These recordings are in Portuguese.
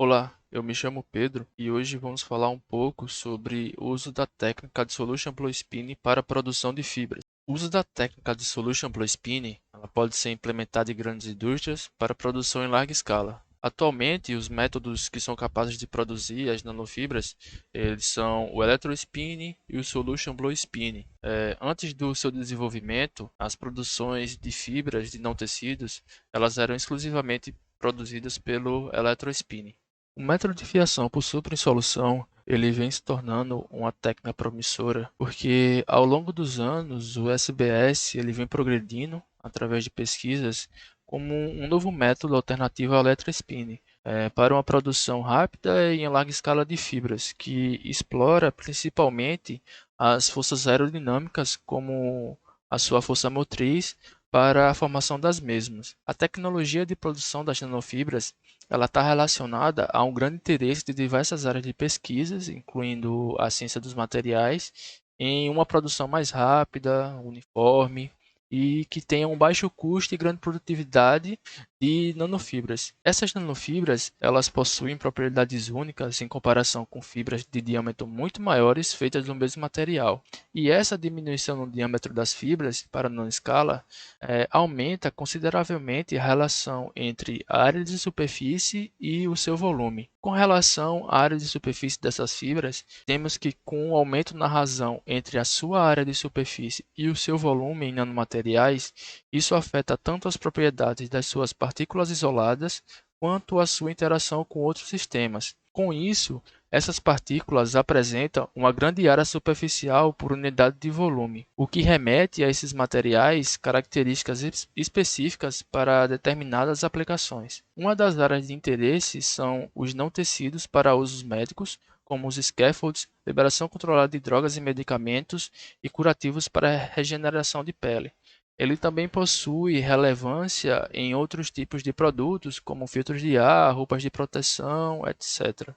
Olá, eu me chamo Pedro e hoje vamos falar um pouco sobre o uso da técnica de Solution Flow Spinning para a produção de fibras. O uso da técnica de Solution Flow Spinning ela pode ser implementada em grandes indústrias para produção em larga escala. Atualmente, os métodos que são capazes de produzir as nanofibras, eles são o Electrospinning e o Solution Flow Spinning. Antes do seu desenvolvimento, as produções de fibras de não tecidos, elas eram exclusivamente produzidas pelo Electrospinning. O método de fiação por superinsolução ele vem se tornando uma técnica promissora, porque ao longo dos anos o SBS ele vem progredindo através de pesquisas como um novo método alternativo ao electrospinning, para uma produção rápida e em larga escala de fibras, que explora principalmente as forças aerodinâmicas como a sua força motriz para a formação das mesmas. A tecnologia de produção das nanofibras ela está relacionada a um grande interesse de diversas áreas de pesquisas, incluindo a ciência dos materiais, em uma produção mais rápida, uniforme e que tenha um baixo custo e grande produtividade de nanofibras. Essas nanofibras, elas possuem propriedades únicas em comparação com fibras de diâmetro muito maiores feitas do mesmo material. E essa diminuição no diâmetro das fibras para nanoscala aumenta consideravelmente a relação entre a área de superfície e o seu volume. Com relação à área de superfície dessas fibras, temos que com o aumento na razão entre a sua área de superfície e o seu volume em nanomateriais, isso afeta tanto as propriedades das suas partículas isoladas quanto a sua interação com outros sistemas. Com isso, essas partículas apresentam uma grande área superficial por unidade de volume, o que remete a esses materiais características específicas para determinadas aplicações. Uma das áreas de interesse são os não tecidos para usos médicos, como os scaffolds, liberação controlada de drogas e medicamentos e curativos para a regeneração de pele. Ele também possui relevância em outros tipos de produtos, como filtros de ar, roupas de proteção, etc.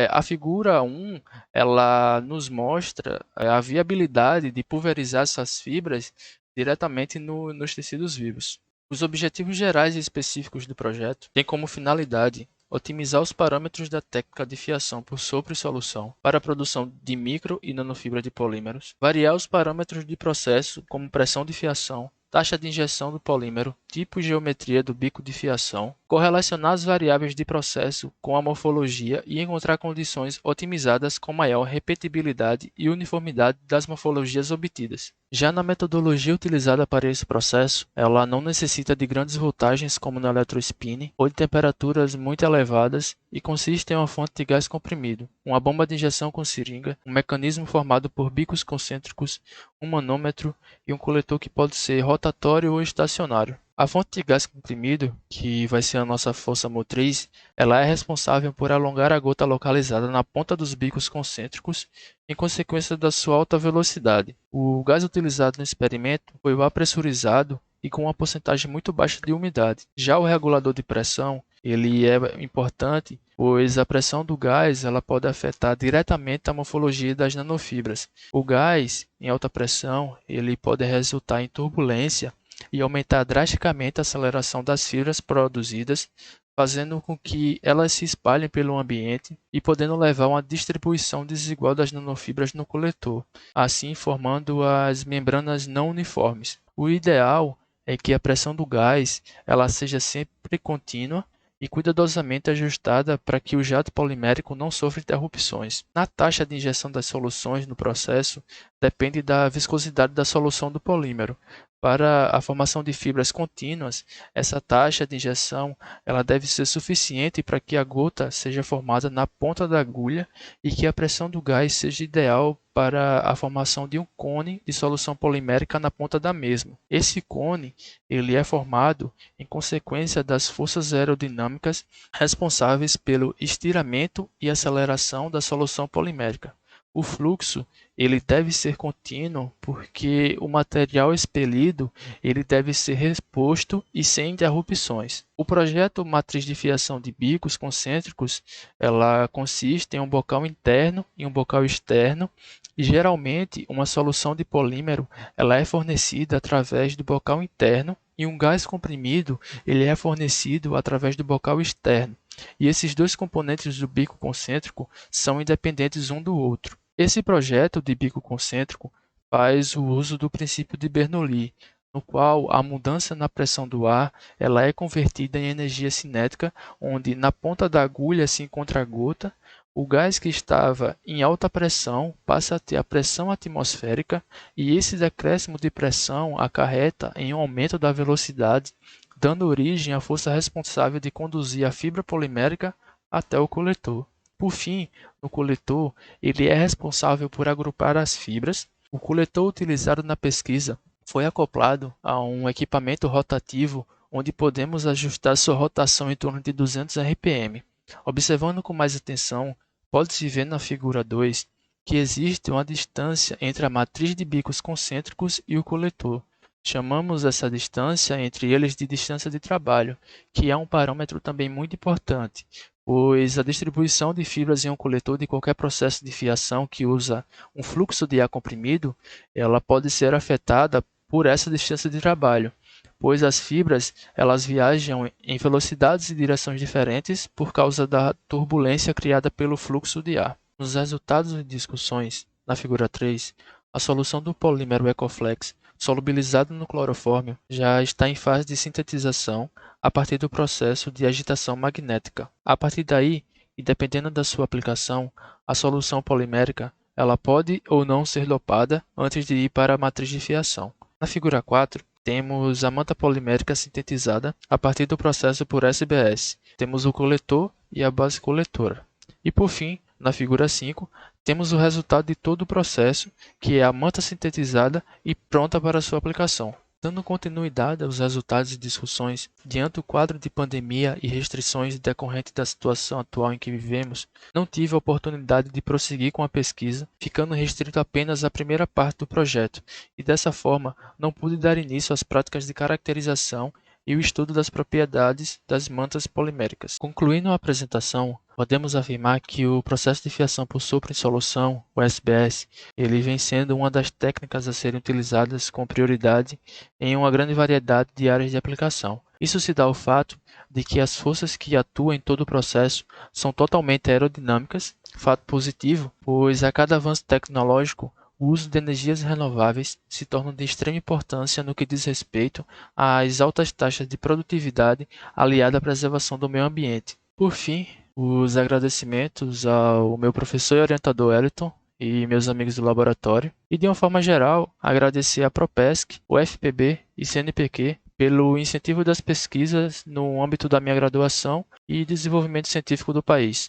A figura 1, ela nos mostra a viabilidade de pulverizar essas fibras diretamente nos tecidos vivos. Os objetivos gerais e específicos do projeto têm como finalidade otimizar os parâmetros da técnica de fiação por sopro e solução para a produção de micro e nanofibra de polímeros, variar os parâmetros de processo como pressão de fiação, taxa de injeção do polímero, tipo e geometria do bico de fiação, correlacionar as variáveis de processo com a morfologia e encontrar condições otimizadas com maior repetibilidade e uniformidade das morfologias obtidas. Já na metodologia utilizada para esse processo, ela não necessita de grandes voltagens como no eletrospinning ou de temperaturas muito elevadas e consiste em uma fonte de gás comprimido, uma bomba de injeção com seringa, um mecanismo formado por bicos concêntricos, um manômetro e um coletor que pode ser rotatório ou estacionário. A fonte de gás comprimido, que vai ser a nossa força motriz, ela é responsável por alongar a gota localizada na ponta dos bicos concêntricos em consequência da sua alta velocidade. O gás utilizado no experimento foi apressurizado e com uma porcentagem muito baixa de umidade. Já o regulador de pressão, ele é importante, pois a pressão do gás ela pode afetar diretamente a morfologia das nanofibras. O gás em alta pressão, ele pode resultar em turbulência e aumentar drasticamente a aceleração das fibras produzidas, fazendo com que elas se espalhem pelo ambiente e podendo levar a uma distribuição desigual das nanofibras no coletor, assim formando as membranas não uniformes. O ideal é que a pressão do gás ela seja sempre contínua e cuidadosamente ajustada para que o jato polimérico não sofra interrupções. Na taxa de injeção das soluções no processo, depende da viscosidade da solução do polímero. Para a formação de fibras contínuas, essa taxa de injeção ela deve ser suficiente para que a gota seja formada na ponta da agulha e que a pressão do gás seja ideal para a formação de um cone de solução polimérica na ponta da mesma. Esse cone ele é formado em consequência das forças aerodinâmicas responsáveis pelo estiramento e aceleração da solução polimérica. O fluxo ele deve ser contínuo porque o material expelido ele deve ser reposto e sem interrupções. O projeto matriz de fiação de bicos concêntricos ela consiste em um bocal interno e um bocal externo e geralmente uma solução de polímero ela é fornecida através do bocal interno e um gás comprimido ele é fornecido através do bocal externo. e esses dois componentes do bico concêntrico são independentes um do outro. Esse projeto de bico concêntrico faz o uso do princípio de Bernoulli, no qual a mudança na pressão do ar ela é convertida em energia cinética, onde na ponta da agulha se encontra a gota, o gás que estava em alta pressão passa a ter a pressão atmosférica e esse decréscimo de pressão acarreta em um aumento da velocidade, dando origem à força responsável de conduzir a fibra polimérica até o coletor. Por fim, no coletor, ele é responsável por agrupar as fibras. O coletor utilizado na pesquisa foi acoplado a um equipamento rotativo onde podemos ajustar sua rotação em torno de 200 RPM. Observando com mais atenção, pode-se ver na figura 2 que existe uma distância entre a matriz de bicos concêntricos e o coletor. Chamamos essa distância entre eles de distância de trabalho, que é um parâmetro também muito importante, pois a distribuição de fibras em um coletor de qualquer processo de fiação que usa um fluxo de ar comprimido, ela pode ser afetada por essa distância de trabalho, pois as fibras elas viajam em velocidades e direções diferentes por causa da turbulência criada pelo fluxo de ar. Nos resultados de discussões, na figura 3, a solução do polímero Ecoflex solubilizado no clorofórmio já está em fase de sintetização a partir do processo de agitação magnética. A partir daí, e dependendo da sua aplicação, a solução polimérica ela pode ou não ser dopada antes de ir para a matriz de fiação. Na figura 4, temos a manta polimérica sintetizada a partir do processo por SBS. Temos o coletor e a base coletora. E por fim, na figura 5, temos o resultado de todo o processo, que é a manta sintetizada e pronta para sua aplicação. Dando continuidade aos resultados e discussões, diante do quadro de pandemia e restrições decorrentes da situação atual em que vivemos, não tive a oportunidade de prosseguir com a pesquisa, ficando restrito apenas à primeira parte do projeto, e dessa forma não pude dar início às práticas de caracterização e o estudo das propriedades das mantas poliméricas. Concluindo a apresentação, podemos afirmar que o processo de fiação por sopro em solução, o SBS, ele vem sendo uma das técnicas a serem utilizadas com prioridade em uma grande variedade de áreas de aplicação. Isso se dá ao fato de que as forças que atuam em todo o processo são totalmente aerodinâmicas, fato positivo, pois a cada avanço tecnológico o uso de energias renováveis se torna de extrema importância no que diz respeito às altas taxas de produtividade aliada à preservação do meio ambiente. Por fim, os agradecimentos ao meu professor e orientador Wellington e meus amigos do laboratório, e de uma forma geral, agradecer à Propesc, o FPB e CNPq pelo incentivo das pesquisas no âmbito da minha graduação e desenvolvimento científico do país.